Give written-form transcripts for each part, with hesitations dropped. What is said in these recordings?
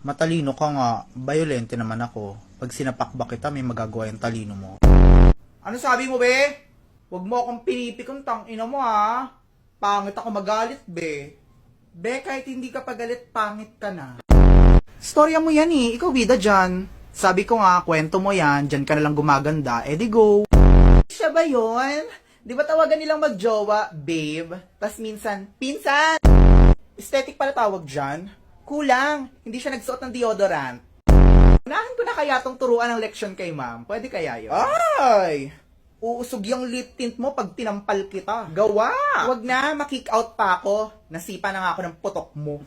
Matalino ka nga, violente naman ako. Pag sinapakba kita, may magagawa yung talino mo. Ano sabi mo, be? Huwag mo akong pinipikon, ina mo ha. Pangit ako magalit, be. Be, kahit hindi ka pagalit, pangit ka na. Storya mo yan eh, ikaw bida dyan. Sabi ko nga, kwento mo yan, dyan ka nalang gumaganda, edi go. Siya ba yun? Di ba tawagan nilang magjowa, babe? Tas minsan, pinsan! Aesthetic pala tawag dyan. Kulang, hindi siya nagsuot ng deodorant. Unahan ko na kaya tong turuan ng leksyon kay ma'am. Pwede kaya yun? Ay! Uusog yung lip tint mo pag tinampal kita. Gawa! Wag na, makick out pa ako. Nasipa na nga ako ng putok mo.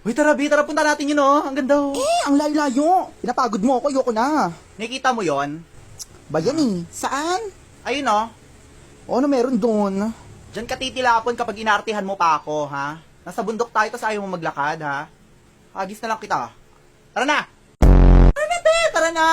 Uy, tara, B, tara, punta natin yun, oh. Ang ganda, oh. Ang layo-layo. Pinapagod mo ako, ayoko na. Nakikita mo yon? Bayan eh. Saan? Ayun, oh. O, ano meron doon? Diyan ka titilapon kapag inartihan mo pa ako, ha? Nasa bundok tayo, tas ayaw mo maglakad, ha? Hagis na lang kita. Tara na! Tara na, be! Tara na!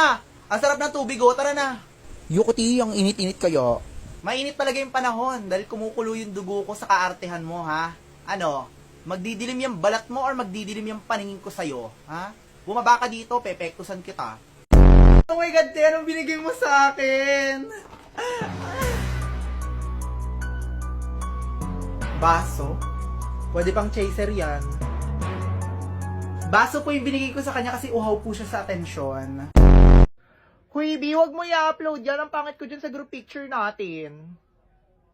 Ang sarap ng tubig, oh. Tara na! Yukuti, ang init-init kaya. Mainit talaga yung panahon dahil kumukulo yung dugo ko sa kaartehan mo, ha? Ano? Magdidilim yung balat mo or magdidilim yung paningin ko sa'yo, ha? Bumaba ka dito, pepektusan kita. Oh my God, Te, anong binigay mo sa akin? Baso? Pwede pang chaser yan. Baso po yung binigay ko sa kanya kasi uhaw po siya sa atensyon. Huy, B, wag mo i-upload yan. Ang pangit ko dyan sa group picture natin.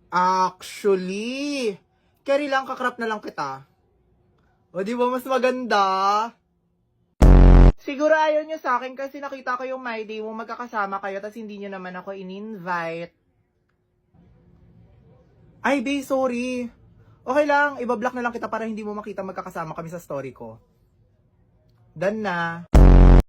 Actually, carry lang, kakrap na lang kita. O, di ba mas maganda? Siguro ayaw nyo sa akin kasi nakita ko yung my day mo magkakasama kayo tas hindi nyo naman ako in-invite. Ay, B, sorry. Okay lang, ibablock na lang kita para hindi mo makita magkakasama kami sa story ko. Done na.